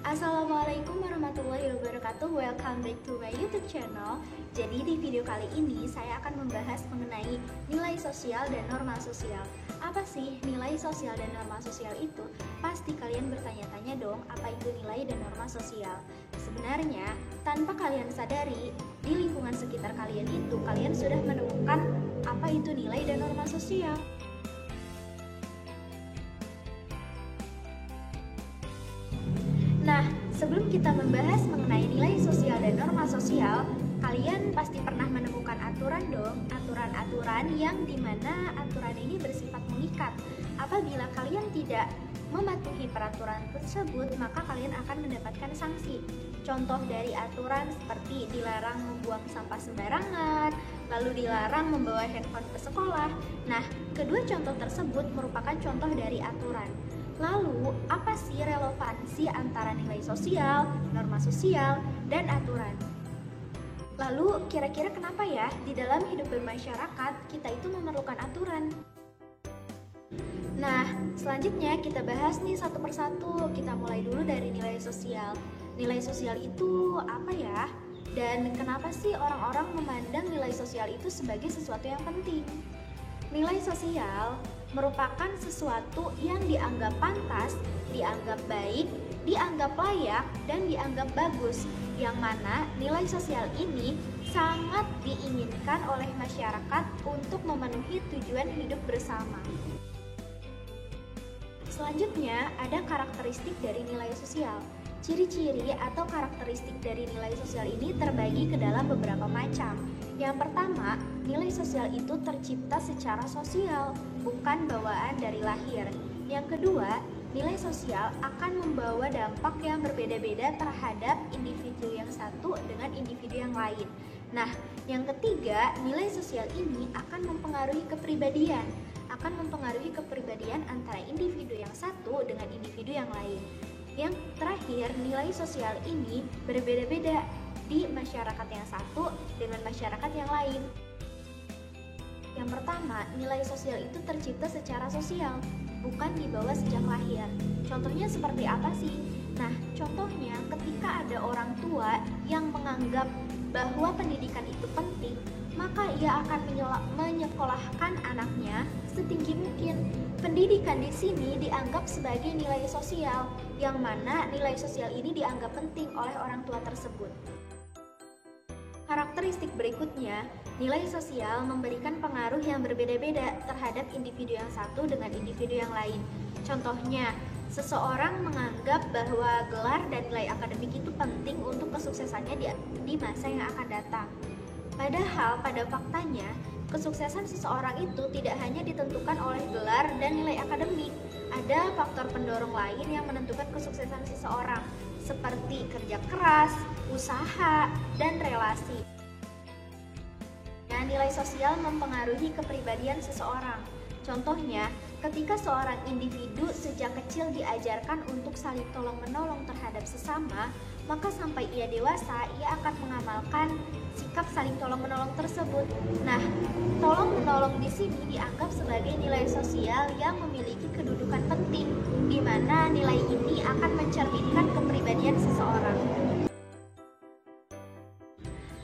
Assalamualaikum warahmatullahi wabarakatuh. Welcome back to my YouTube channel. Jadi di video kali ini saya akan membahas mengenai nilai sosial dan norma sosial. Apa sih nilai sosial dan norma sosial itu? Pasti kalian bertanya-tanya dong, apa itu nilai dan norma sosial? Sebenarnya, tanpa kalian sadari, di lingkungan sekitar kalian itu kalian sudah menemukan apa itu nilai dan norma sosial. Nah, sebelum kita membahas mengenai nilai sosial dan norma sosial, kalian pasti pernah menemukan aturan dong, aturan-aturan yang dimana aturan ini bersifat mengikat. Apabila kalian tidak mematuhi peraturan tersebut, maka kalian akan mendapatkan sanksi. Contoh dari aturan seperti dilarang membuang sampah sembarangan, lalu dilarang membawa handphone ke sekolah. Nah, kedua contoh tersebut merupakan contoh dari aturan. Lalu, apa sih relevansi antara nilai sosial, norma sosial, dan aturan? Lalu, kira-kira kenapa ya di dalam hidup bermasyarakat kita itu memerlukan aturan? Nah, selanjutnya kita bahas nih satu persatu. Kita mulai dulu dari nilai sosial. Nilai sosial itu apa ya? Dan kenapa sih orang-orang memandang nilai sosial itu sebagai sesuatu yang penting? Nilai sosial merupakan sesuatu yang dianggap pantas, dianggap baik, dianggap layak, dan dianggap bagus, yang mana nilai sosial ini sangat diinginkan oleh masyarakat untuk memenuhi tujuan hidup bersama. Selanjutnya, ada karakteristik dari nilai sosial. Ciri-ciri atau karakteristik dari nilai sosial ini terbagi ke dalam beberapa macam. Yang pertama, nilai sosial itu tercipta secara sosial, bukan bawaan dari lahir. Yang kedua, nilai sosial akan membawa dampak yang berbeda-beda terhadap individu yang satu dengan individu yang lain. Nah, yang ketiga, nilai sosial ini akan mempengaruhi kepribadian, antara individu yang satu dengan individu yang lain. Yang terakhir, nilai sosial ini berbeda-beda di masyarakat yang satu dengan masyarakat yang lain. Yang pertama, nilai sosial itu tercipta secara sosial, bukan dibawa sejak lahir. Contohnya seperti apa sih? Nah, contohnya ketika ada orang tua yang menganggap bahwa pendidikan itu penting, maka ia akan menyekolahkan anaknya setinggi mungkin. Pendidikan di sini dianggap sebagai nilai sosial, yang mana nilai sosial ini dianggap penting oleh orang tua tersebut. Karakteristik berikutnya, nilai sosial memberikan pengaruh yang berbeda-beda terhadap individu yang satu dengan individu yang lain. Contohnya, seseorang menganggap bahwa gelar dan nilai akademik itu penting untuk kesuksesannya di masa yang akan datang. Padahal pada faktanya, kesuksesan seseorang itu tidak hanya ditentukan oleh gelar dan nilai akademik. Ada faktor pendorong lain yang menentukan kesuksesan seseorang, seperti kerja keras, usaha, dan relasi. Nah, nilai sosial mempengaruhi kepribadian seseorang. Contohnya, ketika seorang individu sejak kecil diajarkan untuk saling tolong-menolong terhadap sesama, maka sampai ia dewasa, ia akan mengamalkan sikap saling tolong-menolong tersebut. Nah, tolong-menolong di sini dianggap sebagai nilai sosial yang memiliki kedudukan penting, di mana nilai ini akan mencerminkan kepribadian seseorang.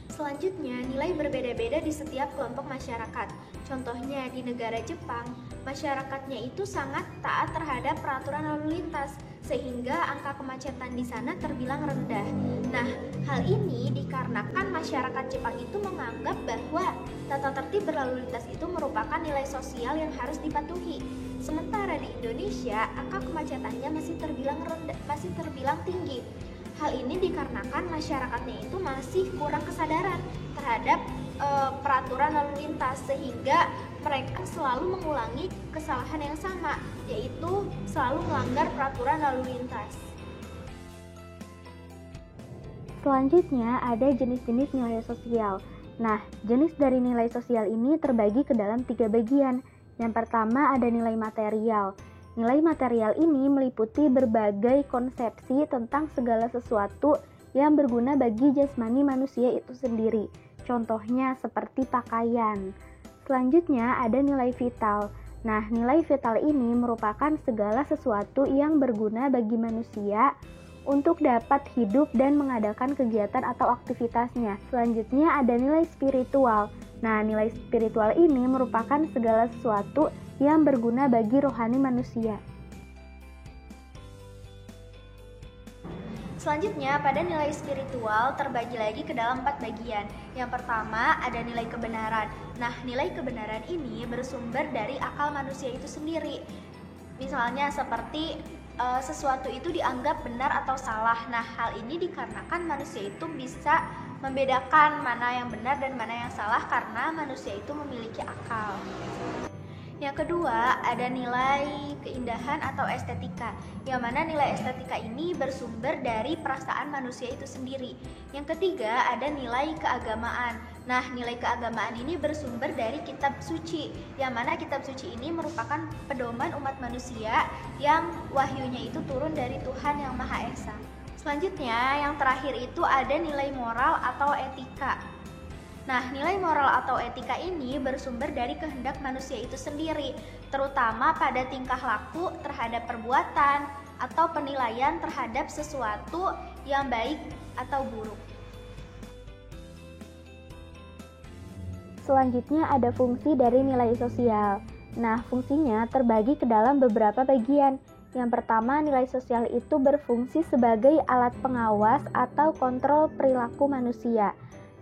Selanjutnya, nilai berbeda-beda di setiap kelompok masyarakat. Contohnya, di negara Jepang, masyarakatnya itu sangat taat terhadap peraturan lalu lintas, sehingga angka kemacetan di sana terbilang rendah. Nah, hal ini dikarenakan masyarakat Jepang itu menganggap bahwa tata tertib berlalu lintas itu merupakan nilai sosial yang harus dipatuhi. Sementara di Indonesia, angka kemacetannya masih terbilang tinggi. Hal ini dikarenakan masyarakatnya itu masih kurang kesadaran terhadap peraturan lalu lintas, sehingga mereka selalu mengulangi kesalahan yang sama, yaitu selalu melanggar peraturan lalu lintas. Selanjutnya ada jenis-jenis nilai sosial. Nah, jenis dari nilai sosial ini terbagi ke dalam 3 bagian. Yang pertama ada nilai material. Nilai material ini meliputi berbagai konsepsi tentang segala sesuatu yang berguna bagi jasmani manusia itu sendiri. Contohnya seperti pakaian. Selanjutnya ada nilai vital. Nah, nilai vital ini merupakan segala sesuatu yang berguna bagi manusia untuk dapat hidup dan mengadakan kegiatan atau aktivitasnya. Selanjutnya ada nilai spiritual. Nah, nilai spiritual ini merupakan segala sesuatu yang berguna bagi rohani manusia. Selanjutnya, pada nilai spiritual terbagi lagi ke dalam 4 bagian. Yang pertama, ada nilai kebenaran. Nah, nilai kebenaran ini bersumber dari akal manusia itu sendiri. Misalnya seperti sesuatu itu dianggap benar atau salah. Nah, hal ini dikarenakan manusia itu bisa membedakan mana yang benar dan mana yang salah karena manusia itu memiliki akal. Yang kedua, ada nilai keindahan atau estetika, yang mana nilai estetika ini bersumber dari perasaan manusia itu sendiri. Yang ketiga, ada nilai keagamaan. Nah, nilai keagamaan ini bersumber dari kitab suci, yang mana kitab suci ini merupakan pedoman umat manusia yang wahyunya itu turun dari Tuhan Yang Maha Esa. Selanjutnya, yang terakhir itu ada nilai moral atau etika. Nah, nilai moral atau etika ini bersumber dari kehendak manusia itu sendiri, terutama pada tingkah laku terhadap perbuatan atau penilaian terhadap sesuatu yang baik atau buruk. Selanjutnya ada fungsi dari nilai sosial. Nah, fungsinya terbagi ke dalam beberapa bagian. Yang pertama, nilai sosial itu berfungsi sebagai alat pengawas atau kontrol perilaku manusia.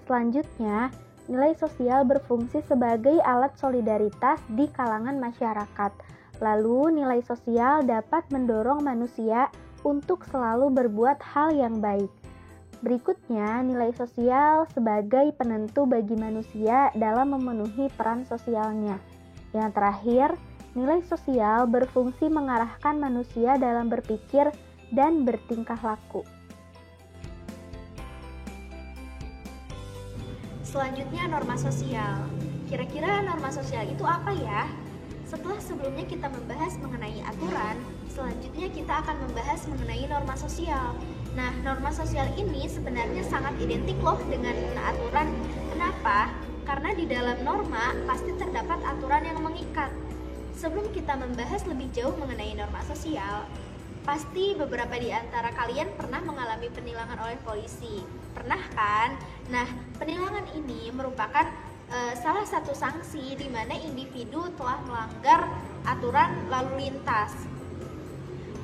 Selanjutnya, nilai sosial berfungsi sebagai alat solidaritas di kalangan masyarakat. Lalu, nilai sosial dapat mendorong manusia untuk selalu berbuat hal yang baik. Berikutnya, nilai sosial sebagai penentu bagi manusia dalam memenuhi peran sosialnya. Yang terakhir, nilai sosial berfungsi mengarahkan manusia dalam berpikir dan bertingkah laku. Selanjutnya, norma sosial. Kira-kira norma sosial itu apa ya? Setelah sebelumnya kita membahas mengenai aturan, selanjutnya kita akan membahas mengenai norma sosial. Nah, norma sosial ini sebenarnya sangat identik loh dengan aturan. Kenapa? Karena di dalam norma pasti terdapat aturan yang mengikat. Sebelum kita membahas lebih jauh mengenai norma sosial, pasti beberapa di antara kalian pernah mengalami penilangan oleh polisi. Pernah kan? Nah, penilangan ini merupakan salah satu sanksi di mana individu telah melanggar aturan lalu lintas.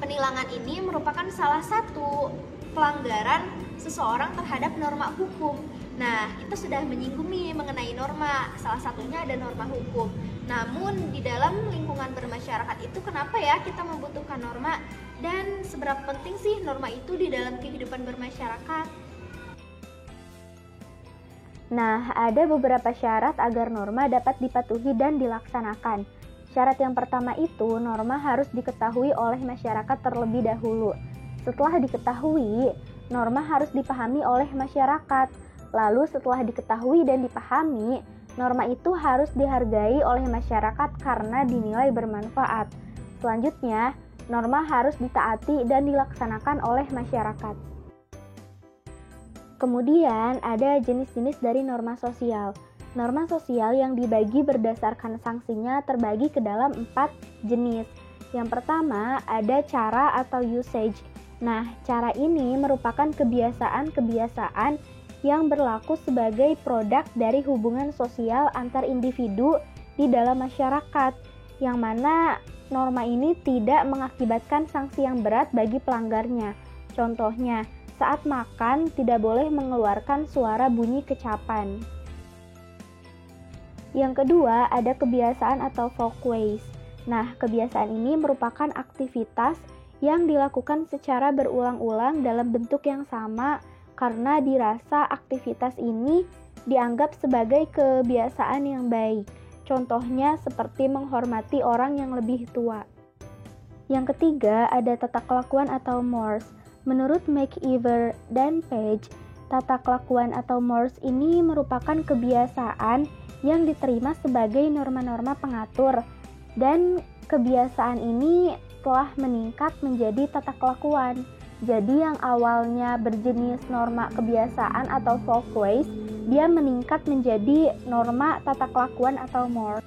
Penilangan ini merupakan salah satu pelanggaran seseorang terhadap norma hukum. Nah, kita sudah menyinggung nih mengenai norma, salah satunya ada norma hukum. Namun, di dalam lingkungan bermasyarakat itu kenapa ya kita membutuhkan norma? Dan seberapa penting sih norma itu di dalam kehidupan bermasyarakat? Nah, ada beberapa syarat agar norma dapat dipatuhi dan dilaksanakan. Syarat yang pertama itu, norma harus diketahui oleh masyarakat terlebih dahulu. Setelah diketahui, norma harus dipahami oleh masyarakat. Lalu setelah diketahui dan dipahami, norma itu harus dihargai oleh masyarakat karena dinilai bermanfaat. Selanjutnya, norma harus ditaati dan dilaksanakan oleh masyarakat. Kemudian ada jenis-jenis dari norma sosial. Norma sosial yang dibagi berdasarkan sanksinya terbagi ke dalam 4 jenis. Yang pertama ada cara atau usage. Nah, cara ini merupakan kebiasaan-kebiasaan yang berlaku sebagai produk dari hubungan sosial antar individu di dalam masyarakat, yang mana norma ini tidak mengakibatkan sanksi yang berat bagi pelanggarnya. Contohnya, saat makan tidak boleh mengeluarkan suara bunyi kecapan. Yang kedua, ada kebiasaan atau folkways. Nah, kebiasaan ini merupakan aktivitas yang dilakukan secara berulang-ulang dalam bentuk yang sama karena dirasa aktivitas ini dianggap sebagai kebiasaan yang baik. Contohnya seperti menghormati orang yang lebih tua. Yang ketiga, ada tata kelakuan atau mores. Menurut McIver dan Page, tata kelakuan atau mores ini merupakan kebiasaan yang diterima sebagai norma-norma pengatur, dan kebiasaan ini telah meningkat menjadi tata kelakuan. Jadi yang awalnya berjenis norma kebiasaan atau folkways, dia meningkat menjadi norma tata kelakuan atau mores.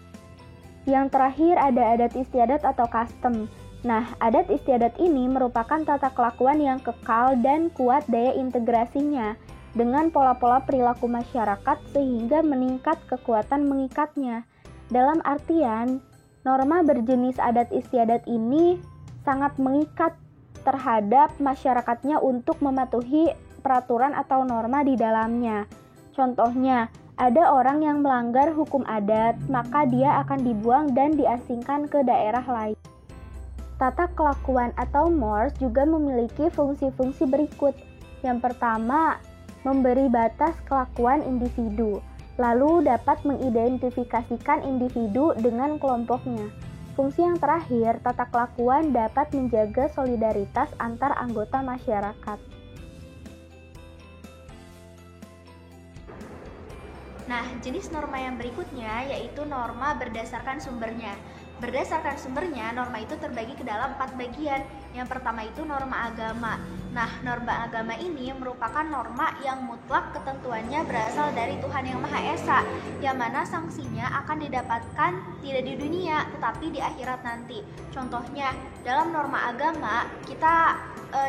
Yang terakhir ada adat istiadat atau custom. Nah, adat istiadat ini merupakan tata kelakuan yang kekal dan kuat daya integrasinya dengan pola-pola perilaku masyarakat sehingga meningkat kekuatan mengikatnya. Dalam artian, norma berjenis adat istiadat ini sangat mengikat terhadap masyarakatnya untuk mematuhi peraturan atau norma di dalamnya. Contohnya, ada orang yang melanggar hukum adat, maka dia akan dibuang dan diasingkan ke daerah lain. Tata kelakuan atau mores juga memiliki fungsi-fungsi berikut. Yang pertama, memberi batas kelakuan individu, lalu dapat mengidentifikasikan individu dengan kelompoknya. Fungsi yang terakhir, tata kelakuan dapat menjaga solidaritas antar anggota masyarakat. Nah, jenis norma yang berikutnya yaitu norma berdasarkan sumbernya. Berdasarkan sumbernya, norma itu terbagi ke dalam 4 bagian. Yang pertama itu norma agama. Nah, norma agama ini merupakan norma yang mutlak ketentuannya berasal dari Tuhan Yang Maha Esa, yang mana sanksinya akan didapatkan tidak di dunia, tetapi di akhirat nanti. Contohnya, dalam norma agama, kita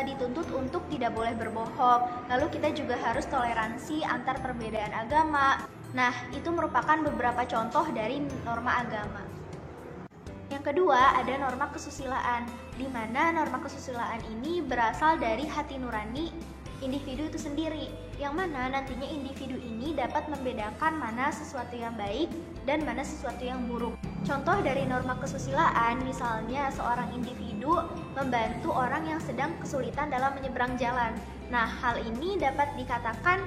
dituntut untuk tidak boleh berbohong, lalu kita juga harus toleransi antar perbedaan agama. Nah, itu merupakan beberapa contoh dari norma agama. Yang kedua, ada norma kesusilaan, di mana norma kesusilaan ini berasal dari hati nurani individu itu sendiri, yang mana nantinya individu ini dapat membedakan mana sesuatu yang baik dan mana sesuatu yang buruk. Contoh dari norma kesusilaan, misalnya seorang individu membantu orang yang sedang kesulitan dalam menyeberang jalan. Nah, hal ini dapat dikatakan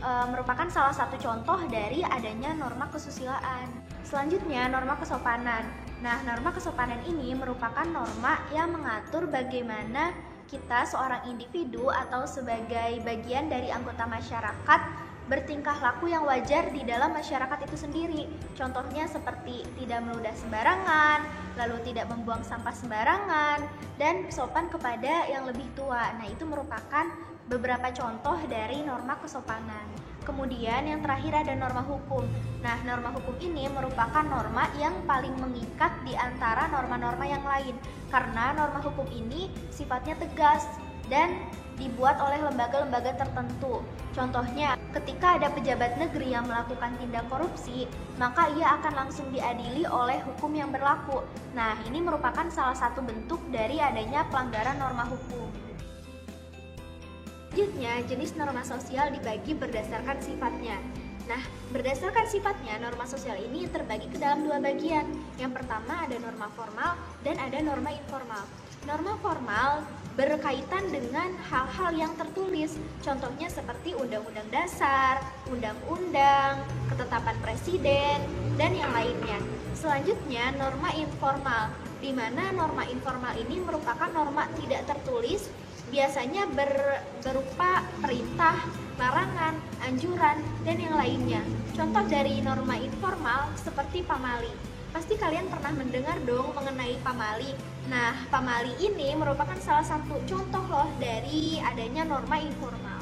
merupakan salah satu contoh dari adanya norma kesusilaan. Selanjutnya, norma kesopanan. Nah, norma kesopanan ini merupakan norma yang mengatur bagaimana kita seorang individu atau sebagai bagian dari anggota masyarakat bertingkah laku yang wajar di dalam masyarakat itu sendiri. Contohnya seperti tidak meludah sembarangan, lalu tidak membuang sampah sembarangan, dan sopan kepada yang lebih tua. Nah, itu merupakan beberapa contoh dari norma kesopanan. Kemudian yang terakhir ada norma hukum. Nah, norma hukum ini merupakan norma yang paling mengikat di antara norma-norma yang lain, karena norma hukum ini sifatnya tegas dan dibuat oleh lembaga-lembaga tertentu. Contohnya, ketika ada pejabat negeri yang melakukan tindak korupsi, maka ia akan langsung diadili oleh hukum yang berlaku. Nah, ini merupakan salah satu bentuk dari adanya pelanggaran norma hukum. Selanjutnya, jenis norma sosial dibagi berdasarkan sifatnya. Nah, berdasarkan sifatnya, norma sosial ini terbagi ke dalam 2 bagian. Yang pertama ada norma formal dan ada norma informal. Norma formal berkaitan dengan hal-hal yang tertulis, contohnya seperti undang-undang dasar, undang-undang, ketetapan presiden, dan yang lainnya. Selanjutnya, norma informal, di mana norma informal ini merupakan norma tidak tertulis, biasanya berupa perintah, larangan, anjuran, dan yang lainnya. Contoh dari norma informal seperti pamali. Pasti kalian pernah mendengar dong mengenai pamali. Nah, pamali ini merupakan salah satu contoh loh dari adanya norma informal.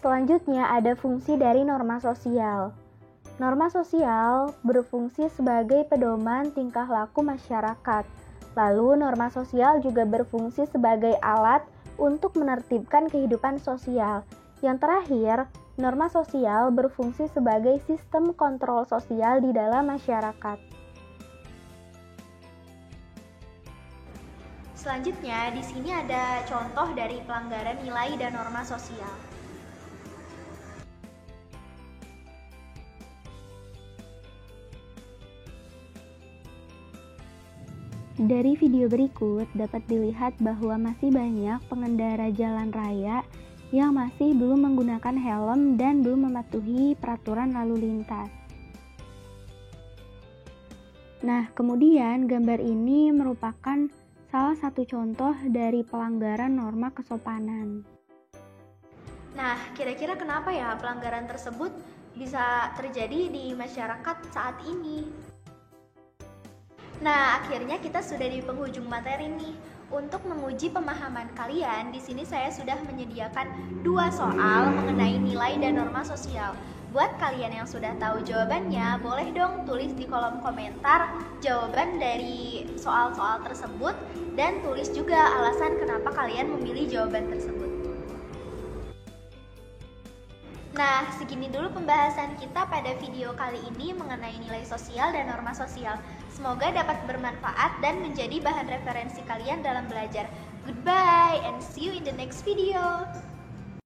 Selanjutnya ada fungsi dari norma sosial. Norma sosial berfungsi sebagai pedoman tingkah laku masyarakat. Lalu norma sosial juga berfungsi sebagai alat untuk menertibkan kehidupan sosial. Yang terakhir, norma sosial berfungsi sebagai sistem kontrol sosial di dalam masyarakat. Selanjutnya, di sini ada contoh dari pelanggaran nilai dan norma sosial. Dari video berikut dapat dilihat bahwa masih banyak pengendara jalan raya yang masih belum menggunakan helm dan belum mematuhi peraturan lalu lintas. Nah, kemudian gambar ini merupakan salah satu contoh dari pelanggaran norma kesopanan. Nah, kira-kira kenapa ya pelanggaran tersebut bisa terjadi di masyarakat saat ini? Nah, akhirnya kita sudah di penghujung materi nih. Untuk menguji pemahaman kalian, di sini saya sudah menyediakan 2 soal mengenai nilai dan norma sosial. Buat kalian yang sudah tahu jawabannya, boleh dong tulis di kolom komentar jawaban dari soal-soal tersebut dan tulis juga alasan kenapa kalian memilih jawaban tersebut. Nah, segini dulu pembahasan kita pada video kali ini mengenai nilai sosial dan norma sosial. Semoga dapat bermanfaat dan menjadi bahan referensi kalian dalam belajar. Goodbye and see you in the next video.